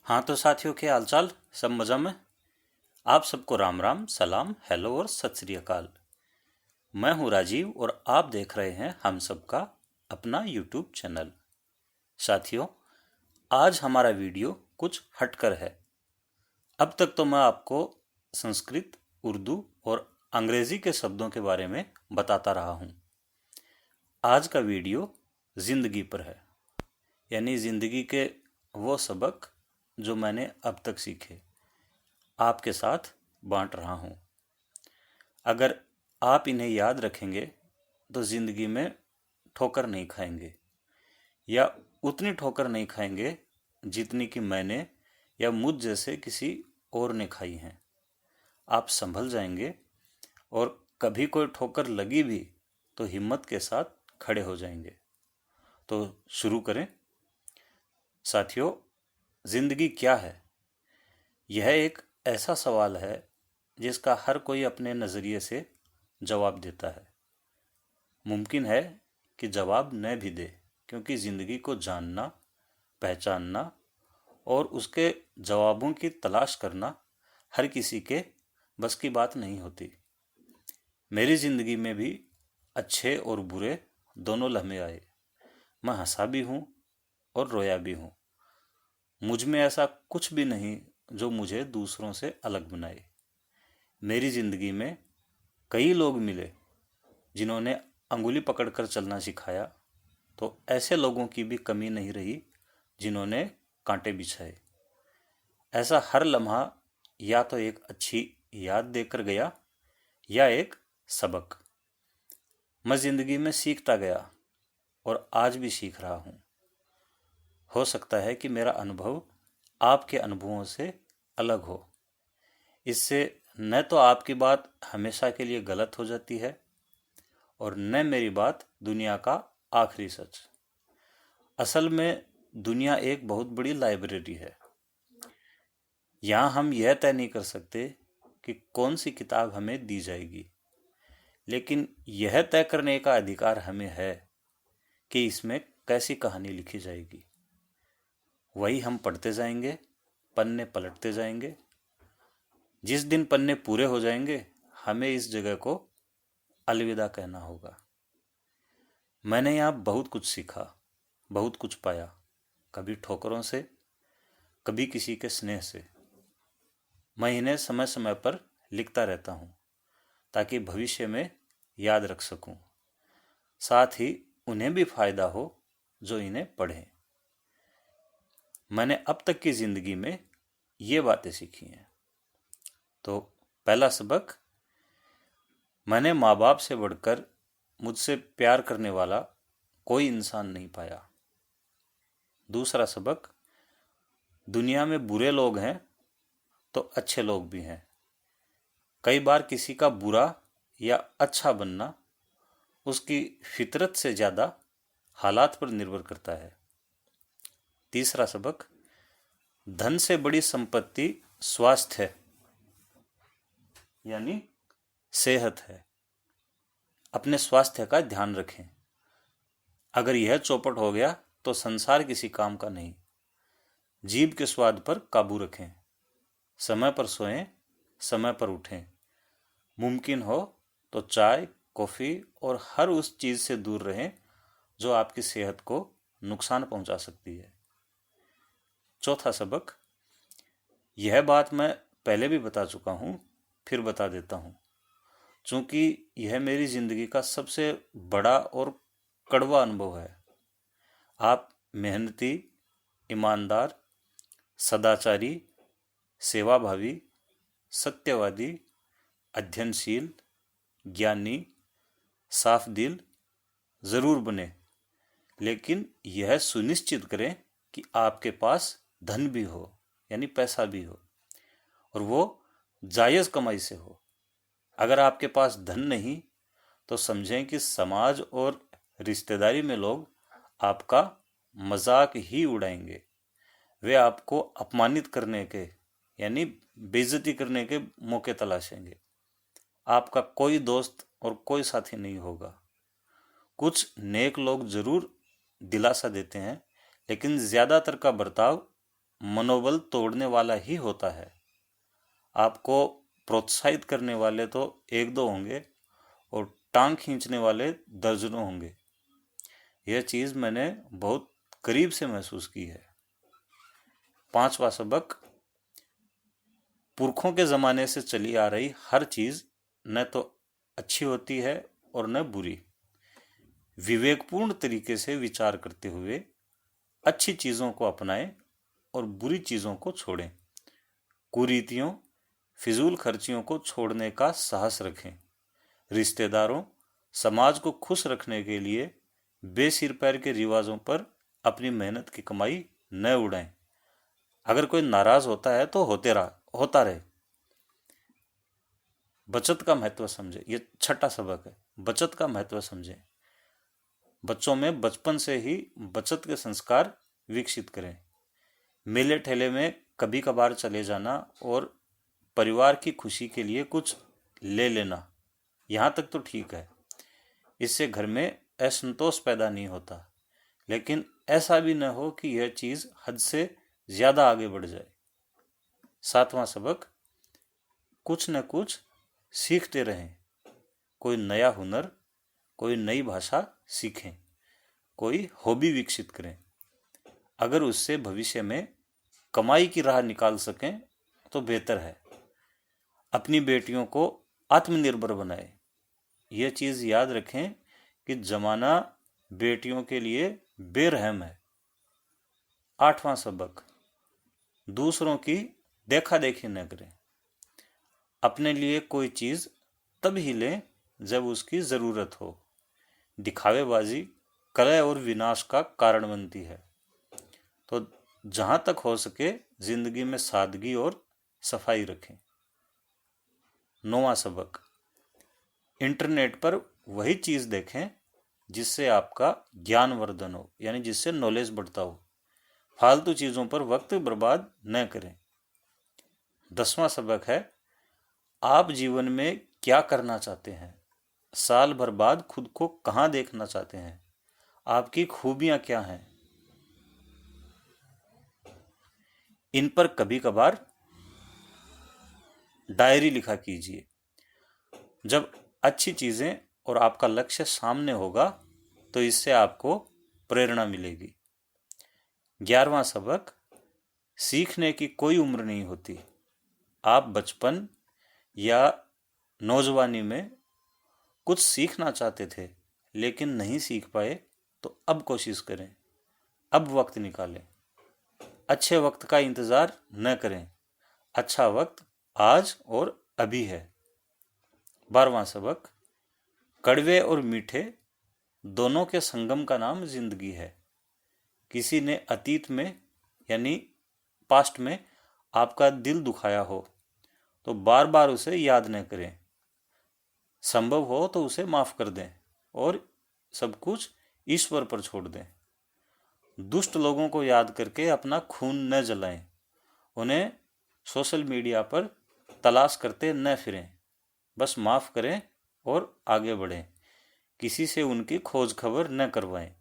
हाँ तो साथियों, क्या हालचाल? सब मज़ा में? आप सबको राम राम, सलाम, हेलो और सत श्री अकाल। मैं हूँ राजीव और आप देख रहे हैं हम सबका अपना यूट्यूब चैनल। साथियों, आज हमारा वीडियो कुछ हटकर है। अब तक तो मैं आपको संस्कृत, उर्दू और अंग्रेज़ी के शब्दों के बारे में बताता रहा हूँ। आज का वीडियो ज़िंदगी पर है, यानी ज़िंदगी के वो सबक जो मैंने अब तक सीखे, आपके साथ बांट रहा हूँ। अगर आप इन्हें याद रखेंगे तो ज़िंदगी में ठोकर नहीं खाएंगे, या उतनी ठोकर नहीं खाएंगे जितनी कि मैंने या मुझ जैसे किसी और ने खाई हैं। आप संभल जाएंगे और कभी कोई ठोकर लगी भी तो हिम्मत के साथ खड़े हो जाएंगे। तो शुरू करें। साथियों, ज़िंदगी क्या है? यह एक ऐसा सवाल है जिसका हर कोई अपने नज़रिए से जवाब देता है। मुमकिन है कि जवाब न भी दे, क्योंकि ज़िंदगी को जानना, पहचानना और उसके जवाबों की तलाश करना हर किसी के बस की बात नहीं होती। मेरी ज़िंदगी में भी अच्छे और बुरे दोनों लम्हे आए। मैं हंसा भी हूँ और रोया भी हूँ। मुझ में ऐसा कुछ भी नहीं जो मुझे दूसरों से अलग बनाए। मेरी ज़िंदगी में कई लोग मिले जिन्होंने अंगुली पकड़कर चलना सिखाया, तो ऐसे लोगों की भी कमी नहीं रही जिन्होंने कांटे बिछाए। ऐसा हर लम्हा या तो एक अच्छी याद देकर गया या एक सबक। मैं जिंदगी में सीखता गया और आज भी सीख रहा हूँ। हो सकता है कि मेरा अनुभव आपके अनुभवों से अलग हो। इससे न तो आपकी बात हमेशा के लिए गलत हो जाती है और न मेरी बात दुनिया का आखिरी सच। असल में दुनिया एक बहुत बड़ी लाइब्रेरी है। यहाँ हम यह तय नहीं कर सकते कि कौन सी किताब हमें दी जाएगी, लेकिन यह तय करने का अधिकार हमें है कि इसमें कैसी कहानी लिखी जाएगी। वही हम पढ़ते जाएंगे, पन्ने पलटते जाएंगे। जिस दिन पन्ने पूरे हो जाएंगे, हमें इस जगह को अलविदा कहना होगा। मैंने यहाँ बहुत कुछ सीखा, बहुत कुछ पाया, कभी ठोकरों से, कभी किसी के स्नेह से। मैं इन्हें समय समय पर लिखता रहता हूँ ताकि भविष्य में याद रख सकूं। साथ ही उन्हें भी फायदा हो जो इन्हें पढ़ें। मैंने अब तक की जिंदगी में ये बातें सीखी हैं। तो पहला सबक, मैंने माँ बाप से बढ़कर मुझसे प्यार करने वाला कोई इंसान नहीं पाया। दूसरा सबक, दुनिया में बुरे लोग हैं तो अच्छे लोग भी हैं। कई बार किसी का बुरा या अच्छा बनना उसकी फितरत से ज़्यादा हालात पर निर्भर करता है। तीसरा सबक, धन से बड़ी संपत्ति स्वास्थ्य है, यानी सेहत है। अपने स्वास्थ्य का ध्यान रखें। अगर यह चौपट हो गया तो संसार किसी काम का नहीं। जीभ के स्वाद पर काबू रखें। समय पर सोएं, समय पर उठें। मुमकिन हो तो चाय, कॉफ़ी और हर उस चीज़ से दूर रहें जो आपकी सेहत को नुकसान पहुंचा सकती है। चौथा सबक, यह बात मैं पहले भी बता चुका हूँ, फिर बता देता हूँ, चूँकि यह मेरी ज़िंदगी का सबसे बड़ा और कड़वा अनुभव है। आप मेहनती, ईमानदार, सदाचारी, सेवाभावी, सत्यवादी, अध्ययनशील, ज्ञानी, साफ दिल ज़रूर बने, लेकिन यह सुनिश्चित करें कि आपके पास धन भी हो, यानी पैसा भी हो, और वो जायज़ कमाई से हो। अगर आपके पास धन नहीं तो समझें कि समाज और रिश्तेदारी में लोग आपका मजाक ही उड़ाएंगे। वे आपको अपमानित करने के, यानी बेइज्जती करने के मौके तलाशेंगे। आपका कोई दोस्त और कोई साथी नहीं होगा। कुछ नेक लोग जरूर दिलासा देते हैं, लेकिन ज्यादातर का बर्ताव मनोबल तोड़ने वाला ही होता है। आपको प्रोत्साहित करने वाले तो एक दो होंगे और टांग खींचने वाले दर्जनों होंगे। यह चीज मैंने बहुत करीब से महसूस की है। पांचवा सबक, पुरखों के जमाने से चली आ रही हर चीज न तो अच्छी होती है और न बुरी। विवेकपूर्ण तरीके से विचार करते हुए अच्छी चीजों को अपनाएं और बुरी चीजों को छोड़ें। कुरीतियों, फिजूल खर्चियों को छोड़ने का साहस रखें। रिश्तेदारों, समाज को खुश रखने के लिए बेसिर पैर के रिवाजों पर अपनी मेहनत की कमाई न उड़ाएं। अगर कोई नाराज होता है तो होता रहे। बचत का महत्व समझे। ये छठा सबक है, बचत का महत्व समझें। बच्चों में बचपन से ही बचत के संस्कार विकसित करें। मेले ठेले में कभी कभार चले जाना और परिवार की खुशी के लिए कुछ ले लेना, यहाँ तक तो ठीक है। इससे घर में असंतोष पैदा नहीं होता, लेकिन ऐसा भी न हो कि यह चीज हद से ज्यादा आगे बढ़ जाए। सातवां सबक, कुछ न कुछ सीखते रहें। कोई नया हुनर, कोई नई भाषा सीखें, कोई हॉबी विकसित करें। अगर उससे भविष्य में कमाई की राह निकाल सकें तो बेहतर है। अपनी बेटियों को आत्मनिर्भर बनाएं। यह चीज याद रखें कि जमाना बेटियों के लिए बेरहम है। आठवां सबक, दूसरों की देखा देखी न करें। अपने लिए कोई चीज तब ही लें जब उसकी जरूरत हो। दिखावेबाजी कलह और विनाश का कारण बनती है। तो जहां तक हो सके जिंदगी में सादगी और सफाई रखें। नौवां सबक, इंटरनेट पर वही चीज देखें जिससे आपका ज्ञानवर्धन हो, यानी जिससे नॉलेज बढ़ता हो। फालतू चीजों पर वक्त बर्बाद न करें। 10वां सबक है, आप जीवन में क्या करना चाहते हैं? साल भर बाद खुद को कहां देखना चाहते हैं? आपकी खूबियां क्या हैं? इन पर कभी कभार डायरी लिखा कीजिए। जब अच्छी चीजें और आपका लक्ष्य सामने होगा तो इससे आपको प्रेरणा मिलेगी। 11वां सबक, सीखने की कोई उम्र नहीं होती। आप बचपन या नौजवानी में कुछ सीखना चाहते थे लेकिन नहीं सीख पाए तो अब कोशिश करें, अब वक्त निकालें। अच्छे वक्त का इंतजार न करें, अच्छा वक्त आज और अभी है। 12वां सबक, कड़वे और मीठे दोनों के संगम का नाम जिंदगी है। किसी ने अतीत में यानी पास्ट में आपका दिल दुखाया हो तो बार बार उसे याद न करें। संभव हो तो उसे माफ कर दें और सब कुछ ईश्वर पर छोड़ दें। दुष्ट लोगों को याद करके अपना खून न जलाएं। उन्हें सोशल मीडिया पर तलाश करते न फिरें। बस माफ करें और आगे बढ़ें। किसी से उनकी खोज खबर न करवाएं।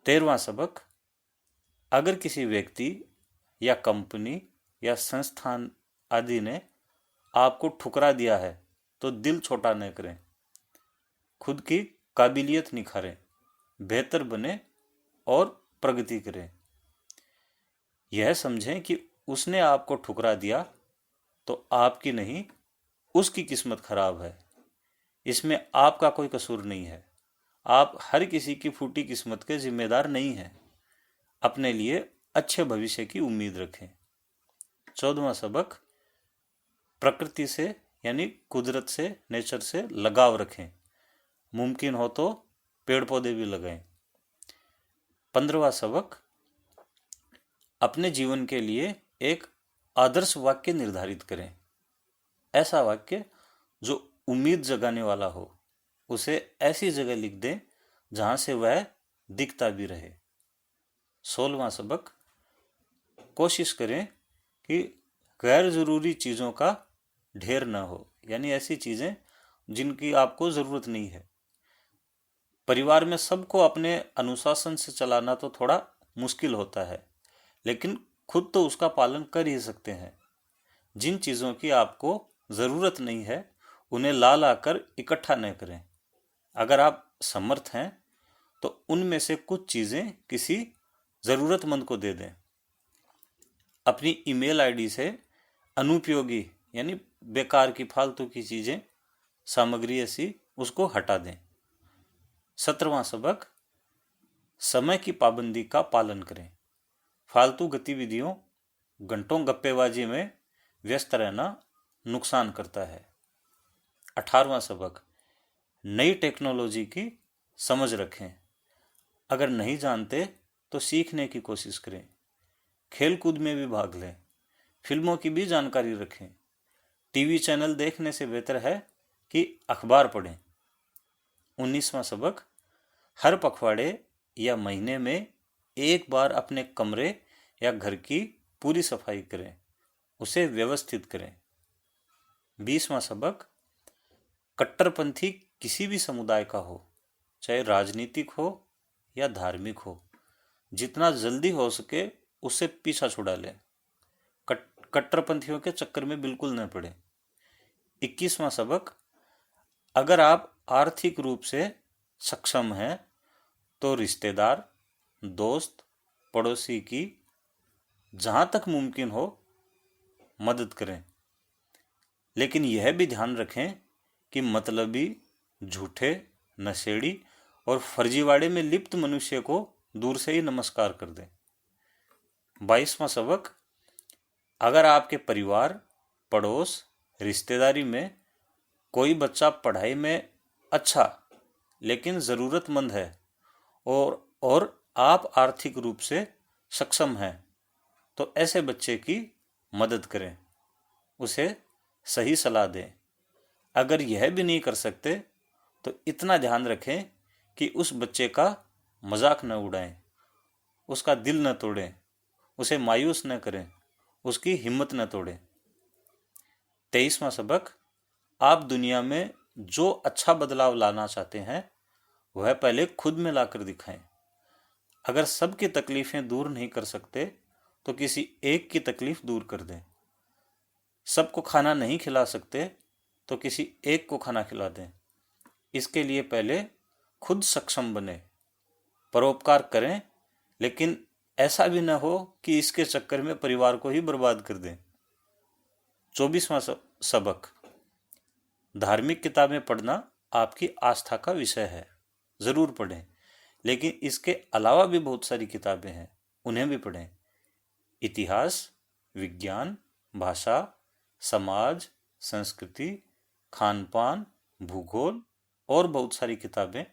13वां सबक, अगर किसी व्यक्ति या कंपनी या संस्थान आदि ने आपको ठुकरा दिया है तो दिल छोटा न करें। खुद की काबिलियत निखारें, बेहतर बने और प्रगति करें। यह समझें कि उसने आपको ठुकरा दिया तो आपकी नहीं उसकी किस्मत खराब है। इसमें आपका कोई कसूर नहीं है। आप हर किसी की फूटी किस्मत के जिम्मेदार नहीं हैं। अपने लिए अच्छे भविष्य की उम्मीद रखें। 14वां सबक, प्रकृति से यानी कुदरत से, नेचर से लगाव रखें। मुमकिन हो तो पेड़ पौधे भी लगाएं। 15वां सबक, अपने जीवन के लिए एक आदर्श वाक्य निर्धारित करें। ऐसा वाक्य जो उम्मीद जगाने वाला हो। उसे ऐसी जगह लिख दें जहां से वह दिखता भी रहे। 16वां सबक, कोशिश करें कि गैर जरूरी चीजों का ढेर ना हो, यानी ऐसी चीजें जिनकी आपको जरूरत नहीं है। परिवार में सबको अपने अनुशासन से चलाना तो थोड़ा मुश्किल होता है, लेकिन खुद तो उसका पालन कर ही सकते हैं। जिन चीज़ों की आपको ज़रूरत नहीं है उन्हें ला ला कर इकट्ठा न करें। अगर आप समर्थ हैं तो उनमें से कुछ चीज़ें किसी ज़रूरतमंद को दे दें। अपनी ईमेल आईडी से अनुपयोगी यानी बेकार की फालतू की चीज़ें, सामग्री ऐसी उसको हटा दें। 17वां सबक, समय की पाबंदी का पालन करें। फालतू गतिविधियों, घंटों गप्पेबाजी में व्यस्त रहना नुकसान करता है। 18वां सबक, नई टेक्नोलॉजी की समझ रखें। अगर नहीं जानते तो सीखने की कोशिश करें। खेल कूद में भी भाग लें। फिल्मों की भी जानकारी रखें। टीवी चैनल देखने से बेहतर है कि अखबार पढ़ें। 19वां सबक, हर पखवाड़े या महीने में एक बार अपने कमरे या घर की पूरी सफाई करें, उसे व्यवस्थित करें। 20वां सबक, कट्टरपंथी किसी भी समुदाय का हो, चाहे राजनीतिक हो या धार्मिक हो, जितना जल्दी हो सके उससे पीछा छुड़ा लें। कट्टरपंथियों के चक्कर में बिल्कुल न पड़े। 21वां सबक, अगर आप आर्थिक रूप से सक्षम हैं तो रिश्तेदार, दोस्त, पड़ोसी की जहां तक मुमकिन हो मदद करें, लेकिन यह भी ध्यान रखें कि मतलबी, झूठे, नशेड़ी और फर्जीवाड़े में लिप्त मनुष्य को दूर से ही नमस्कार कर दें। 22वां सबक, अगर आपके परिवार, पड़ोस, रिश्तेदारी में कोई बच्चा पढ़ाई में अच्छा लेकिन ज़रूरतमंद है और आप आर्थिक रूप से सक्षम हैं तो ऐसे बच्चे की मदद करें, उसे सही सलाह दें। अगर यह भी नहीं कर सकते तो इतना ध्यान रखें कि उस बच्चे का मजाक न उड़ाएं, उसका दिल न तोड़ें, उसे मायूस न करें, उसकी हिम्मत न तोड़ें। 23वां सबक, आप दुनिया में जो अच्छा बदलाव लाना चाहते हैं वह पहले खुद में लाकर दिखाएं। अगर सबकी तकलीफें दूर नहीं कर सकते तो किसी एक की तकलीफ दूर कर दें। सबको खाना नहीं खिला सकते तो किसी एक को खाना खिला दें। इसके लिए पहले खुद सक्षम बने, परोपकार करें, लेकिन ऐसा भी न हो कि इसके चक्कर में परिवार को ही बर्बाद कर दें। 24वां सबक, धार्मिक किताबें पढ़ना आपकी आस्था का विषय है, ज़रूर पढ़ें, लेकिन इसके अलावा भी बहुत सारी किताबें हैं, उन्हें भी पढ़ें। इतिहास, विज्ञान, भाषा, समाज, संस्कृति, खान पान, भूगोल और बहुत सारी किताबें।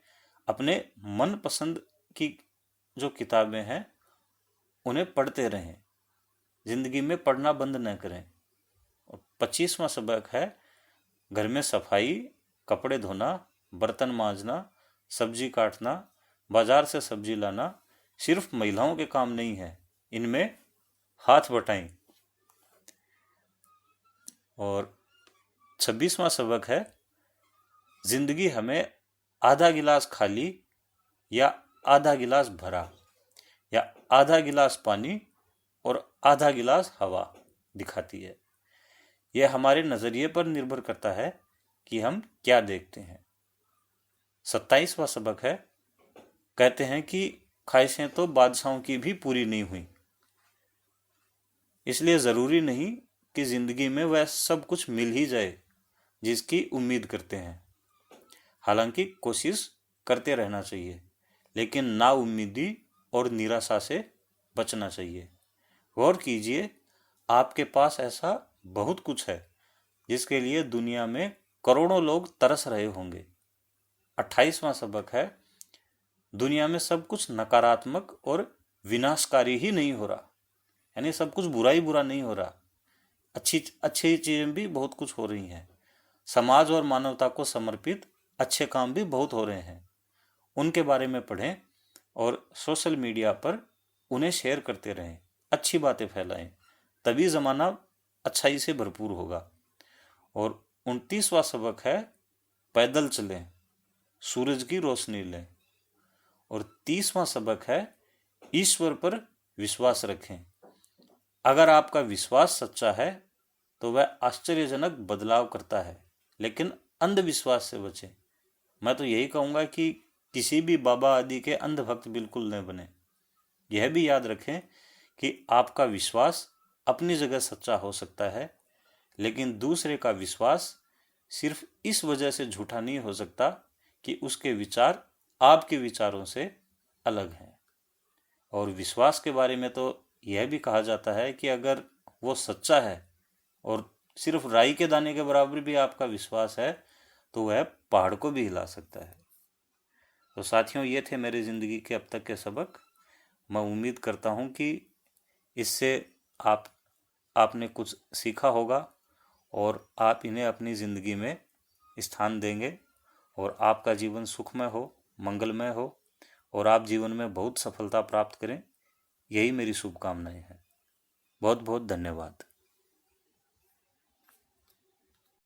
अपने मनपसंद की जो किताबें हैं उन्हें पढ़ते रहें, जिंदगी में पढ़ना बंद न करें। 25वां सबक है, घर में सफाई, कपड़े धोना, बर्तन मांजना, सब्जी काटना, बाजार से सब्जी लाना सिर्फ महिलाओं के काम नहीं है, इनमें हाथ बटाएं। और 26वां सबक है, जिंदगी हमें आधा गिलास खाली या आधा गिलास भरा या आधा गिलास पानी और आधा गिलास हवा दिखाती है। यह हमारे नजरिए पर निर्भर करता है कि हम क्या देखते हैं। 27वां सबक है, कहते हैं कि ख्वाहिशें तो बादशाहों की भी पूरी नहीं हुई, इसलिए जरूरी नहीं कि जिंदगी में वह सब कुछ मिल ही जाए जिसकी उम्मीद करते हैं। हालांकि कोशिश करते रहना चाहिए, लेकिन नाउम्मीदी और निराशा से बचना चाहिए। गौर कीजिए, आपके पास ऐसा बहुत कुछ है जिसके लिए दुनिया में करोड़ों लोग तरस रहे होंगे। 28वां सबक है, दुनिया में सब कुछ नकारात्मक और विनाशकारी ही नहीं हो रहा, यानी सब कुछ बुरा ही बुरा नहीं हो रहा, अच्छी अच्छी चीजें भी बहुत कुछ हो रही हैं। समाज और मानवता को समर्पित अच्छे काम भी बहुत हो रहे हैं, उनके बारे में पढ़ें और सोशल मीडिया पर उन्हें शेयर करते रहें, अच्छी बातें फैलाएं, तभी जमाना अच्छाई से भरपूर होगा। और 29वां सबक है, पैदल चलें, सूरज की रोशनी लें। और 30वां सबक है, ईश्वर पर विश्वास रखें, अगर आपका विश्वास सच्चा है तो वह आश्चर्यजनक बदलाव करता है, लेकिन अंधविश्वास से बचें। मैं तो यही कहूँगा कि किसी भी बाबा आदि के अंधभक्त बिल्कुल न बने। यह भी याद रखें कि आपका विश्वास अपनी जगह सच्चा हो सकता है, लेकिन दूसरे का विश्वास सिर्फ इस वजह से झूठा नहीं हो सकता कि उसके विचार आपके विचारों से अलग हैं। और विश्वास के बारे में तो यह भी कहा जाता है कि अगर वो सच्चा है और सिर्फ राई के दाने के बराबर भी आपका विश्वास है तो वह पहाड़ को भी हिला सकता है। तो साथियों, ये थे मेरी ज़िंदगी के अब तक के सबक। मैं उम्मीद करता हूँ कि इससे आप आपने कुछ सीखा होगा और आप इन्हें अपनी ज़िंदगी में स्थान देंगे और आपका जीवन सुखमय हो, मंगलमय हो और आप जीवन में बहुत सफलता प्राप्त करें। यही मेरी शुभकामनाएं हैं। बहुत बहुत धन्यवाद।